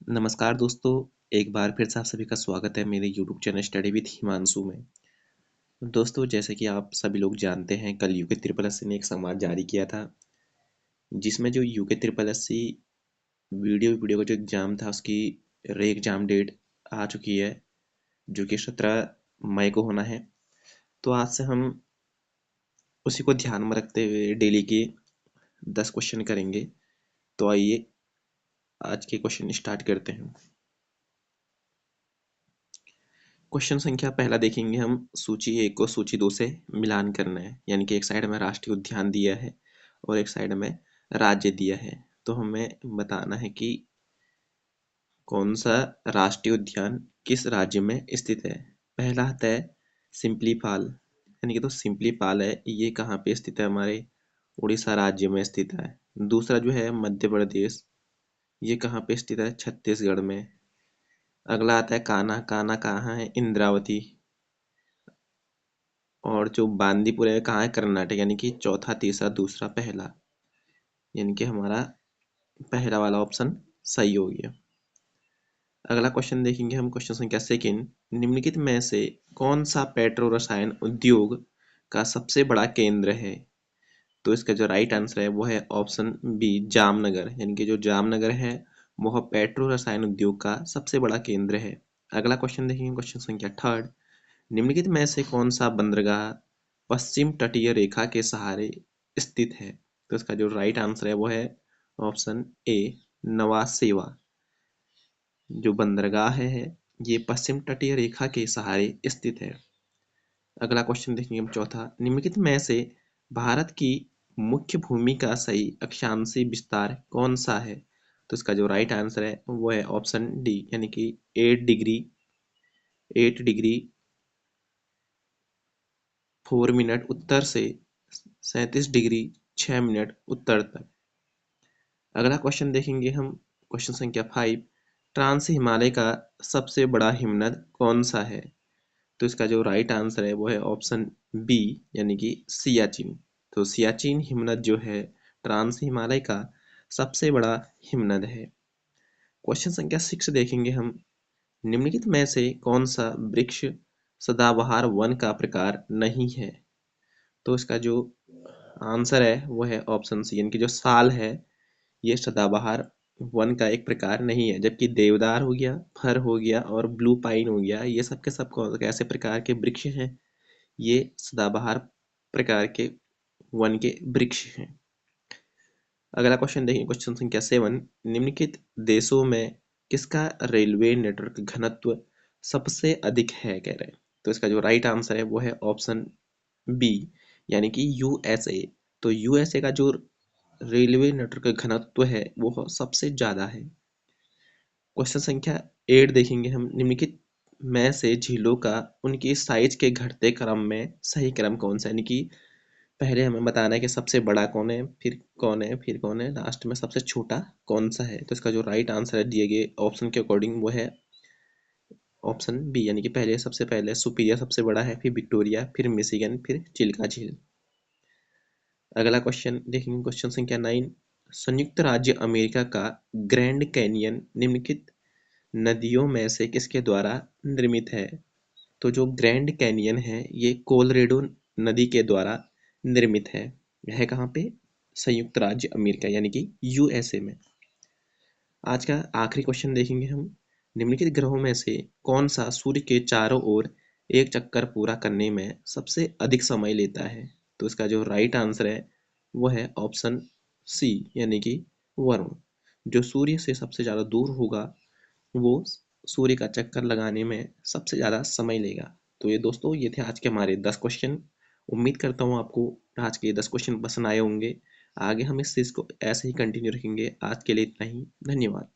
नमस्कार दोस्तों, एक बार फिर से आप सभी का स्वागत है मेरे YouTube channel study with Himanshu में। दोस्तों, जैसे कि आप सभी लोग जानते हैं, कल यूके ट्रिपल एससी ने एक समाचार जारी किया था जिसमें जो यूके ट्रिपल एससी वीडियो का जो एग्ज़ाम था उसकी रे एग्ज़ाम डेट आ चुकी है, जो कि 17 मई को होना है। तो आज से हम उसी को ध्यान में रखते हुए डेली के 10 क्वेश्चन करेंगे। तो आइए आज के क्वेश्चन स्टार्ट करते हैं। क्वेश्चन संख्या पहला देखेंगे हम। सूची 1 को सूची 2 से मिलान करना है, यानी कि एक साइड में राष्ट्रीय उद्यान दिया है और एक साइड में राज्य दिया है। तो हमें बताना है कि कौन सा राष्ट्रीय उद्यान किस राज्य में स्थित है। पहला आता है सिम्पलीपाल, यानी कि तो सिम्पलीपाल है, ये कहाँ पे स्थित है? हमारे उड़ीसा राज्य में स्थित है। दूसरा जो है मध्य प्रदेश, ये कहाँ पे स्थित है? छत्तीसगढ़ में। अगला आता है कान्हा, कान्हा कहाँ है? इंद्रावती। और जो बांदीपुर है कहाँ है? कर्नाटक। यानी कि चौथा, तीसरा, दूसरा, पहला, यानी कि हमारा पहला वाला ऑप्शन सही हो गया। अगला क्वेश्चन देखेंगे हम, क्वेश्चन संख्या सेकंड। निम्नलिखित में से कौन सा पेट्रो रसायन उद्योग का सबसे बड़ा केंद्र है? तो इसका जो राइट आंसर है वो है ऑप्शन बी, जामनगर। यानी कि जो जामनगर है वह पेट्रो रसायन उद्योग का सबसे बड़ा केंद्र है। अगला क्वेश्चन देखेंगे, क्वेश्चन संख्या थर्ड। निम्नलिखित में से कौन सा बंदरगाह पश्चिम तटीय रेखा के सहारे स्थित है? तो इसका जो राइट आंसर है वो है ऑप्शन ए, नवा सेवा। जो बंदरगाह है ये पश्चिम तटीय रेखा के सहारे स्थित है। अगला क्वेश्चन देखेंगे हम चौथा। निम्नलिखित में से भारत की मुख्य भूमि का सही अक्षांशीय विस्तार कौन सा है? तो इसका जो राइट आंसर है वो है ऑप्शन डी, यानी कि 8 डिग्री 4 मिनट उत्तर से 37 डिग्री 6 मिनट उत्तर तक। अगला क्वेश्चन देखेंगे हम, क्वेश्चन संख्या 5। ट्रांस हिमालय का सबसे बड़ा हिमनद कौन सा है? तो इसका जो राइट आंसर है वो है ऑप्शन बी, यानी कि सियाचिन। तो सियाचिन हिमनद जो है ट्रांस हिमालय का सबसे बड़ा हिमनद है। क्वेश्चन संख्या 6 देखेंगे हम। निम्नलिखित में से कौन सा वृक्ष सदाबहार वन का प्रकार नहीं है? तो इसका जो आंसर है वो है ऑप्शन सी, यानी कि जो साल है ये सदाबहार वन का एक प्रकार नहीं है। जबकि देवदार हो गया, फर हो गया और ब्लू पाइन हो गया, ये सब के सब ऐसे प्रकार के वृक्ष हैं, ये सदाबहार प्रकार के वन के वृक्ष हैं। अगला क्वेश्चन देखिए, क्वेश्चन संख्या 7। निम्नलिखित देशों में किसका रेलवे नेटवर्क घनत्व सबसे अधिक है, कह रहे हैं। तो इसका जो राइट आंसर है वो है ऑप्शन बी, यानी कि यूएसए। तो यूएसए का जो रेलवे नेटवर्क घनत्व है वो सबसे ज्यादा है। क्वेश्चन संख्या 8 देखेंगे हम। निम्नलिखित में से झीलों का उनकी साइज के घटते क्रम में सही क्रम कौन सा है? यानी कि पहले हमें बताना है कि सबसे बड़ा कौन है, फिर कौन है, फिर कौन है, लास्ट में सबसे छोटा कौन सा है। तो इसका जो राइट आंसर है दिए गए ऑप्शन के अकॉर्डिंग वो है ऑप्शन बी, यानी कि पहले सबसे पहले सुपीरियर सबसे बड़ा है, फिर विक्टोरिया, फिर मिशिगन, फिर चिल्का झील। अगला क्वेश्चन देखेंगे, क्वेश्चन संख्या 9। संयुक्त राज्य अमेरिका का ग्रैंड कैनियन निम्नलिखित नदियों में से किसके द्वारा निर्मित है? तो जो ग्रैंड कैनियन है ये कोलोराडो नदी के द्वारा निर्मित है। यह कहाँ पे? संयुक्त राज्य अमेरिका, यानी कि यूएसए में। आज का आखिरी क्वेश्चन देखेंगे हम। निम्नलिखित ग्रहों में से कौन सा सूर्य के चारों ओर एक चक्कर पूरा करने में सबसे अधिक समय लेता है? तो इसका जो राइट आंसर है वो है ऑप्शन सी, यानी कि वरुण। जो सूर्य से सबसे ज्यादा दूर होगा वो सूर्य का चक्कर लगाने में सबसे ज़्यादा समय लेगा। तो ये दोस्तों, ये थे आज के हमारे 10 क्वेश्चन। उम्मीद करता हूँ आपको आज के 10 क्वेश्चन पसंद आए होंगे। आगे हम इस चीज़ को ऐसे ही कंटिन्यू रखेंगे। आज के लिए इतना ही, धन्यवाद।